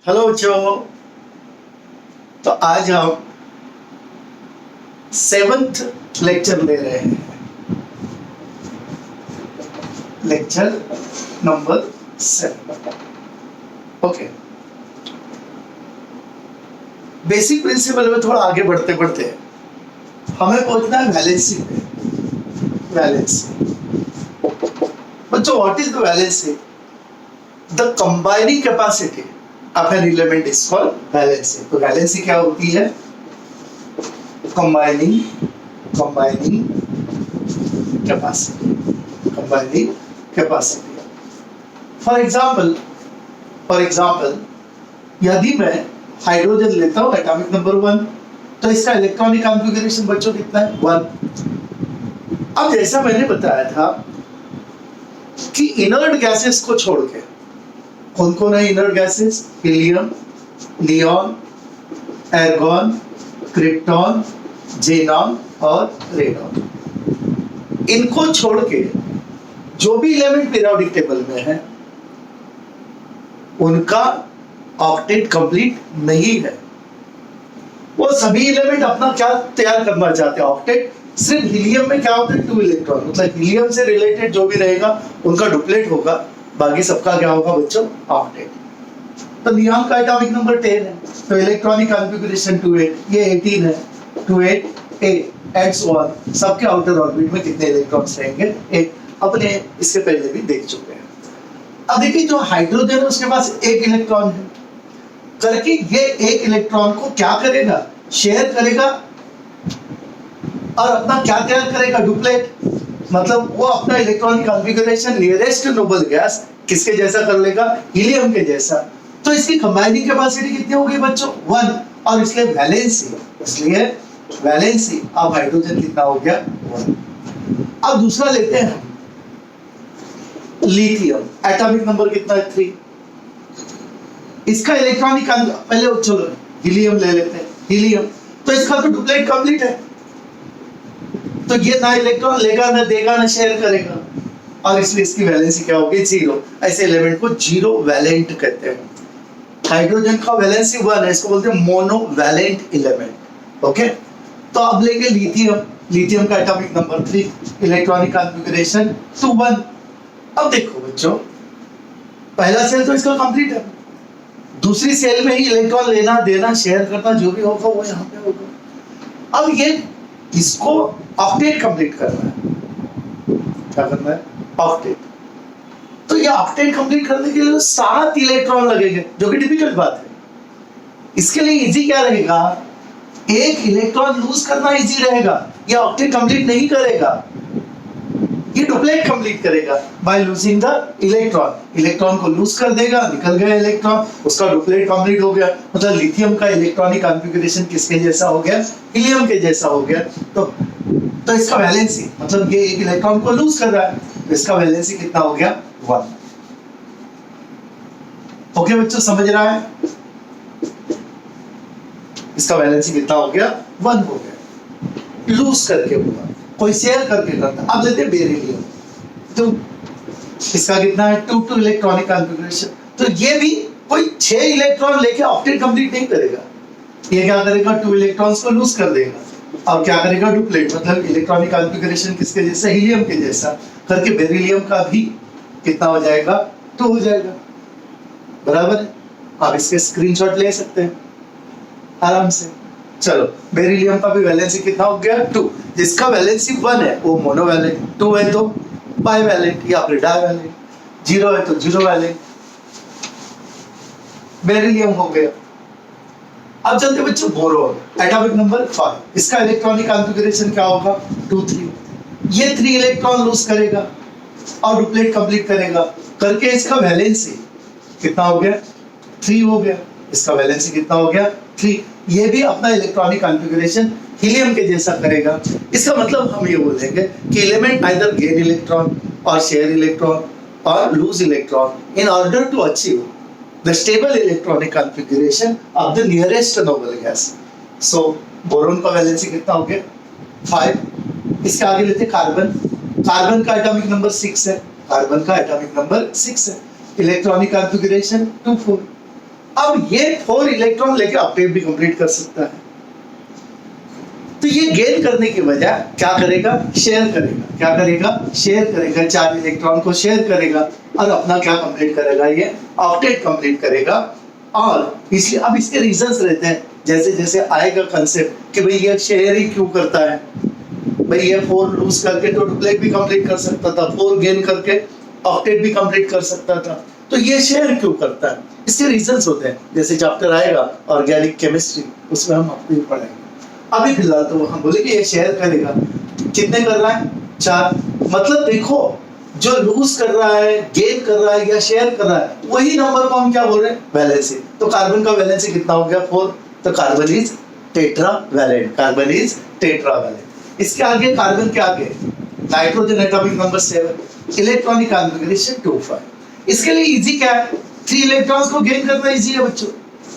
Hello बच्चों। तो आज हम 7th लेक्चर ले रहे हैं, lecture number 7। Okay, basic principle में थोड़ा आगे बढ़ते बढ़ते हमें पहुंचना है वैलेंसी पे। वैलेंसी बच्चों, what is the valency? The combining capacity of an element is called valency। तो वैलेंसी क्या होती है? Combining capacity. फॉर एग्जाम्पल यदि मैं हाइड्रोजन लेता हूं एटॉमिक नंबर 1, तो इसका इलेक्ट्रॉनिक कॉन्फ़िगरेशन बच्चों कितना है? 1। अब जैसा मैंने बताया था कि इनर्ट गैसेस को छोड़ के कौन कौन है inert gases? Helium, neon, argon, krypton, xenon और रेडॉन। इनको छोड़ के जो भी एलिमेंट पीरियोडिक टेबल में है उनका ऑक्टेट कंप्लीट नहीं है। वो सभी एलिमेंट अपना क्या तैयार करना चाहते हैं? ऑक्टेट। सिर्फ हीलियम में क्या होता है? 2 इलेक्ट्रॉन, मतलब हीलियम से रिलेटेड जो भी रहेगा उनका डुप्लेट होगा, बाकी सबका क्या होगा बच्चों? ऑक्टेट। तो नियॉन का एटॉमिक नंबर 10 है, तो इलेक्ट्रॉनिक कॉन्फ़िगरेशन 28, ये 18 है, 28 8 एंड सो ऑन। सबके आउटर ऑर्बिट में कितने इलेक्ट्रॉन्स रहेंगे? 8। अपने इससे पहले भी देख चुके हैं। अब देखिए, जो हाइड्रोजन है उसके पास 1 इलेक्ट्रॉन है, करके ये 1 इलेक्ट्रॉन को क्या करेगा? शेयर करेगा और अपना क्या तैयार करेगा? डुप्लेट। मतलब वो अपना electronic configuration nearest noble gas किसके जैसा कर लेगा? हीलियम के जैसा। तो इसकी कंबाइनिंग कैपेसिटी कितनी होगी बच्चों? 1। और इसलिए वैलेंसी अब हाइड्रोजन कितना हो गया? 1। अब दूसरा लेते हैं लिथियम, एटॉमिक नंबर कितना है? 3। इसका इलेक्ट्रॉनिक पहले चलो हीलियम ले लेते हैं। हीलियम तो इसका तो डुप्लेट कंप्लीट है, तो ये ना इलेक्ट्रॉन लेगा, ना देगा, ना शेयर करेगा, और इसलिए इसकी वैलेंसी क्या होगी? 0। ऐसे एलिमेंट को जीरो वैलेंट कहते हैं। हाइड्रोजन का वैलेंसी 1 है, इसको बोलते हैं मोनोवैलेंट एलिमेंट। ओके, तो अब लेंगे लिथियम का एटॉमिक नंबर 3, इलेक्ट्रॉनिक कॉन्फ़िगरेशन 2 1। अब देखो बच्चों, पहला सेल तो इसका कंप्लीट है, दूसरी सेल में ही इलेक्ट्रॉन लेना देना शेयर करना जो भी होगा वो यहाँ पे होगा। अब ये इसको ऑक्टेट कंप्लीट करना है। क्या करना है? ऑक्टेट। तो ये ऑक्टेट कंप्लीट करने के लिए 7 इलेक्ट्रॉन लगेंगे, जो कि डिफिकल्ट बात है। इसके लिए इजी क्या रहेगा? 1 इलेक्ट्रॉन लूज करना इजी रहेगा। ये ऑक्टेट कंप्लीट नहीं करेगा, ये डुप्लेट कंप्लीट करेगा by losing the electron. Electron को लूज कर देगा, निकल गया इलेक्ट्रॉन, उसका डुप्लेट कंप्लीट हो गया। मतलब लिथियम का इलेक्ट्रॉनिक कॉन्फ़िगरेशन किसके जैसा हो गया? हीलियम के जैसा हो गया। तो इसका वैलेंसी, मतलब ये 1 इलेक्ट्रॉन को लूज कर रहा है, तो इसका वैलेंसी कितना हो गया? 1। ओके बच्चों, समझ रहा है? इसका वैलेंसी कितना हो गया? 1 हो गया, लूज करके हुआ, कोई शेयर करके करता। अब लेते हैं बेरिलियम, तो इसका कितना है? 2 इलेक्ट्रॉनिक कॉन्फ़िगरेशन। तो ये भी कोई 6 इलेक्ट्रॉन लेके ऑक्टेट कंप्लीट नहीं करेगा। ये क्या करेगा? 2 इलेक्ट्रॉन्स को लूज कर देगा और क्या करेगा? डुप्लेट, मतलब इलेक्ट्रॉनिक कॉन्फ़िगरेशन किसके जैसा? हीलियम के जैसा करके बेरिलियम का भी कितना हो जाएगा? 2 हो जाएगा। बराबर है। आप इसके स्क्रीनशॉट ले सकते हैं आराम से। चलो, बेरिलियम का भी वैलेंसी कितना हो गया? 2। जिसका वैलेंसी 1 है वो मोनोवैलेंट, 2 है तो बाइवैलेंट या फिर डाइवैलेंट, 0 है तो जीरो वैलेंट। बेरिलियम हो गया। अब चलते बच्चों बोरोन, एटॉमिक नंबर 5। इसका इलेक्ट्रॉनिक कॉन्फ़िगरेशन क्या होगा? 2 3। ये 3 इलेक्ट्रॉन लूज करेगा और डुप्लेट कंप्लीट करेगा, करके इसका वैलेंसी कितना हो गया? 3 हो गया। इसका वैलेंसी कितना हो गया? 3। ये भी अपना इलेक्ट्रॉनिक कॉन्फ़िगरेशन हीलियम के जैसा करेगा। इसका मतलब हम ये बोलेंगे कि एलिमेंट आइदर गेन इलेक्ट्रॉन और शेयर इलेक्ट्रॉन और lose electron in order to achieve the stable electronic configuration of the nearest noble gas. So boron का वैलेंसी कितना हो गया? 5। इसके आगे लेते कार्बन। कार्बन का एटॉमिक नंबर 6 है। कार्बन का एटॉमिक नंबर 6 है। Electronic configuration 2 4। अब ये 4 इलेक्ट्रॉन लेके ऑक्टेट भी कंप्लीट कर सकता है। तो ये गेन करने की वजह क्या करेगा, शेयर करेगा। क्या करेगा, शेयर करेगा, 4 इलेक्ट्रॉन को शेयर करेगा और अपना क्या कंप्लीट करेगा, ये ऑक्टेट कंप्लीट करेगा। और इसलिए अब इसके रीजंस रहते हैं, जैसे जैसे आएगा कंसेप्ट कि भाई ये शेयर ही क्यों करता है, भाई ये 4 लूज करके तो डुप्लेट भी कंप्लीट कर सकता था, 4 गेन करके ऑक्टेट भी कंप्लीट कर सकता था, तो ये शेयर क्यों करता है, इसके रीजंस होते हैं। जैसे चैप्टर आएगा ऑर्गेनिक केमिस्ट्री, उसमें हम आपको पढ़ेंगे। अभी फिलहाल तो हम बोले कि ये शेयर करेगा, कितने कर रहा है, 4। मतलब देखो जो लूज कर रहा है, गेन कर रहा है या शेयर कर रहा है, वही नंबर को हम क्या बोल रहे हैं, वैलेंसी। तो कार्बन का वैलेंसी कितना हो गया, 4। तो carbon is tetravalent, carbon is tetravalent. इसके आगे कार्बन के आगे nitrogen atomic number 7, electronic configuration 2,5। इसके लिए इजी क्या है, 3 इलेक्ट्रॉन्स को गेन करना इजी है बच्चों,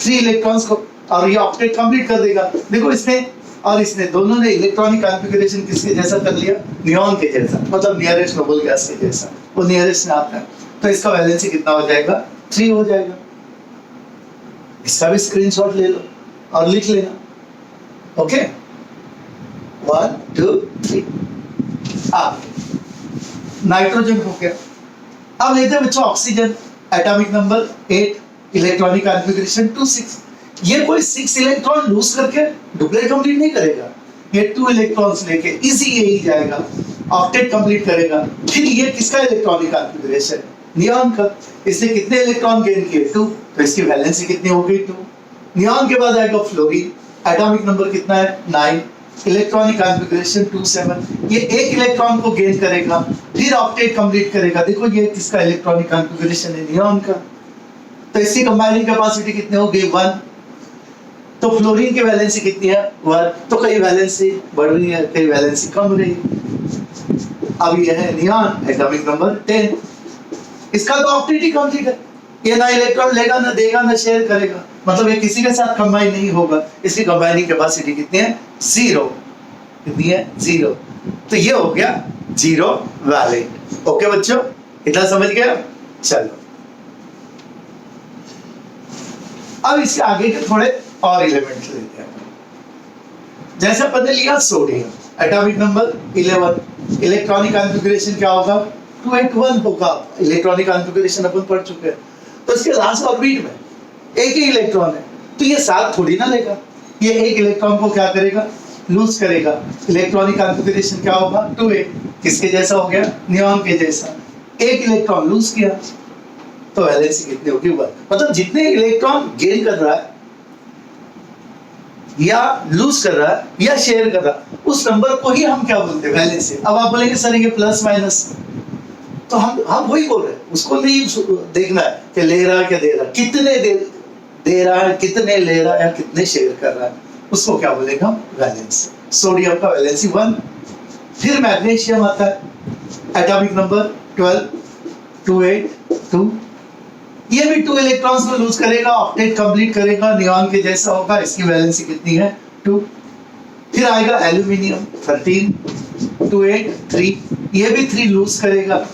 3 इलेक्ट्रॉन्स को, और ये ऑक्टेट कंप्लीट कर देगा। देखो इसने और इसने दोनों ने इलेक्ट्रॉनिक कॉन्फ़िगरेशन किसके जैसा कर लिया, नियॉन के जैसा, मतलब नियरेस्ट नोबल गैस के जैसा, वो नियरेस्ट में आता है। तो इसका वैलेंसी कितना हो जाएगा, 3 हो जाएगा। इसका भी स्क्रीनशॉट ले लो और लिख लेना। ओके, 1 2 3। नाइट्रोजन हो गया। अब लेते हैं बच्चों oxygen, atomic number 8, electronic configuration 2,6। ये कोई 6 इलेक्ट्रॉन लूज करके डुप्लेट कंप्लीट नहीं करेगा, ये 2 इलेक्ट्रॉन्स लेके इजी यही जाएगा, ऑक्टेट कंप्लीट करेगा। फिर ये किसका इलेक्ट्रॉनिक कॉन्फ़िगरेशन, नियॉन का। इसने कितने इलेक्ट्रॉन गेन किए, 2। तो इसकी वैलेंसी कितनी हो गई, 2। नियॉन के बाद आएगा फ्लोरीन, एटॉमिक नंबर कितना है, 9, इलेक्ट्रॉनिक कॉन्फ़िगरेशन 2,7। ये 1 इलेक्ट्रॉन को गेन करेगा, फिर ऑक्टेट कंप्लीट करेगा। देखो ये किसका इलेक्ट्रॉनिक कॉन्फ़िगरेशन है, नियॉन का। तो इसकी कंबाइनिंग कैपेसिटी कितनी हो गई, 1। तो फ्लोरीन की वैलेंसी कितनी है, 1। तो कई वैलेंसी बढ़ रही है, कई वैलेंसी कम रही। अब ये है नियॉन, एटॉमिक नंबर 10। इसका तो ऑक्टेट ही कंप्लीट है, ये ना इलेक्ट्रॉन लेगा, ना देगा, ना शेयर करेगा, मतलब ये किसी के साथ कंबाइन नहीं होगा। इसकी कंबाइनिंग कैपेसिटी कितनी है, 0। कितनी है, 0। तो ये हो गया 0 वैलेंट। ओके बच्चों, इतना समझ गया। चलो अब इसके आगे के थोड़े और एलिमेंट लेते हैं। जैसे अपन ने लिया sodium, atomic number 11, electronic configuration क्या होगा, 281 होगा। इलेक्ट्रॉनिक कॉन्फ़िगरेशन अपन पढ़ चुके हैं। तो इसके लास्ट ऑर्बिट में एक ही इलेक्ट्रॉन है, तो ये साथ थोड़ी ना लेगा, ये एक इलेक्ट्रॉन को क्या करेगा, लूज करेगा। इलेक्ट्रॉनिक कॉन्फ़िगरेशन क्या होगा, 2a, किसके जैसा हो गया, नियॉन के जैसा। एक इलेक्ट्रॉन लूज किया तो वैलेंसी कितनी होगी, 1। मतलब जितने इलेक्ट्रॉन गेन कर रहा है या लूज कर रहा है या शेयर कर रहा है, उस नंबर को ही हम क्या बोलते हैं, वैलेंसी। अब आप बोलेंगे सर ये प्लस माइनस, तो हम वही बोल रहे हैं, उसको नहीं देखना है कि ले रहा है क्या दे रहा है, कितने दे रहा है, कितने ले रहा है या कितने शेयर कर रहा है, उसको क्या बोलेगा, वैलेंसी। सोडियम का वैलेंसी 1। फिर मैग्नीशियम आता है, एटॉमिक नंबर 12, 282। ये भी 2 इलेक्ट्रॉन्स को लूज करेगा, ऑक्टेट कंप्लीट करेगा, नियॉन के जैसा होगा। इसकी वैलेंसी कितनी है, 2। फिर आएगा एल्यूमिनियम 13, 283। ये भी 3 लूज करेगा,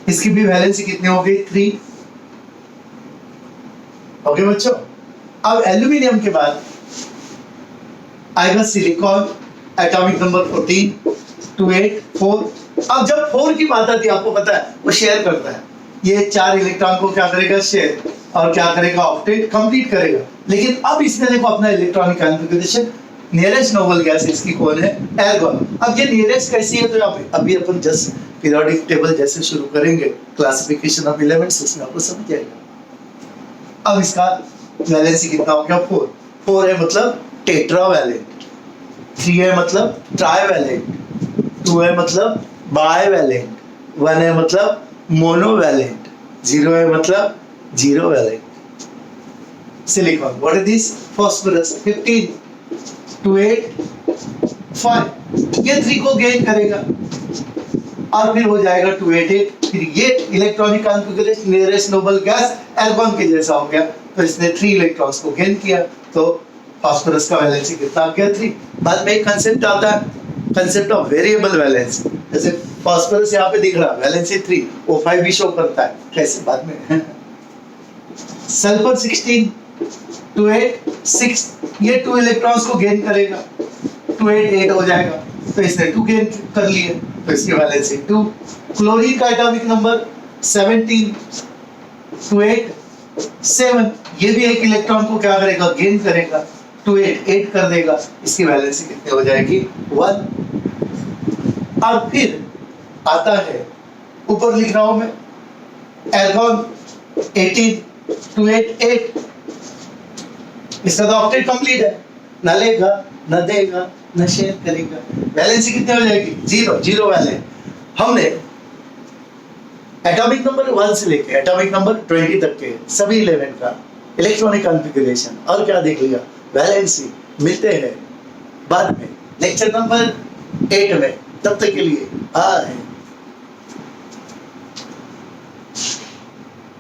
इसकी भी वैलेंसी कितनी हो गई, 3। ओके बच्चों, अब एल्यूमिनियम के बाद आएगा सिलिकॉन, एटॉमिक नंबर 14, 284। अब जब 4 की बात आती है, आपको पता है वो शेयर करता है, ये 4 इलेक्ट्रॉन को क्या करेगा, शेयर, और क्या करेगा, ऑक्टेट कंप्लीट करेगा। लेकिन अब इसने देखो अपना electronic configuration, nearest noble gas इसकी कौन है, एर्गोन। अब ये नियरेस्ट कैसी है, तो अभी अपन जस्ट पीरियोडिक टेबल जैसे शुरू करेंगे, क्लासिफिकेशन ऑफ एलिमेंट्स, उसमें आपको समझ जाएगा। अब इसका वैलेंसी कितना हो गया, 4। 4 है मतलब टेट्रावैलेंट, 3 है मतलब ट्राइवैलेंट, 2 है मतलब बाइवैलेंट, 1 है मतलब मोनोवैलेंट, 0 है मतलब zero valent. Silicon, what is this, phosphorus 15, 2 8 5, ये 3 को गेन करेगा और फिर हो जाएगा 288। फिर ये electronic configuration nearest noble gas argon के जैसा हो गया, तो इसने 3 इलेक्ट्रॉन्स को गेन किया, तो फास्फोरस का वैलेंसी कितना आ गया, 3। बाद में एक कंसेप्ट आता है, कंसेप्ट ऑफ वेरिएबल वैलेंस। जैसे फास्फोरस यहाँ पे दिख रहा है, वैलेंसी 3, O5 भी शो करता है, कैसे बाद में सल्फर 16 2 8 6, ये 2 इलेक्ट्रॉन्स को गेन करेगा, 2 8 8 हो जाएगा, तो इसने 2 गेन कर लिए, तो इसकी वैलेंसी 2। क्लोरीन का एटॉमिक नंबर 17 2 8 7, ये भी एक इलेक्ट्रॉन को क्या करेगा, गेन करेगा, 2 8 8 कर देगा, इसकी वैलेंसी कितनी हो जाएगी, 1। अब फिर आता है, ऊपर लिख रहा हूं मैं, एर्गॉन 18 2 8 8, इसका तो ऑक्टेट कंप्लीट है, न लेगा न देगा न शेयर करेगा, वैलेंसी कितनी हो जाएगी, 0 0 वैलेंस। हमने एटॉमिक नंबर 1 से लेके एटॉमिक नंबर 20 तक के सभी एलिमेंट का इलेक्ट्रॉनिक कॉन्फ़िगरेशन और क्या देख लिया, वैलेंसी। मिलते हैं बाद में लेक्चर नंबर 8 में, तब तक के लिए बाय।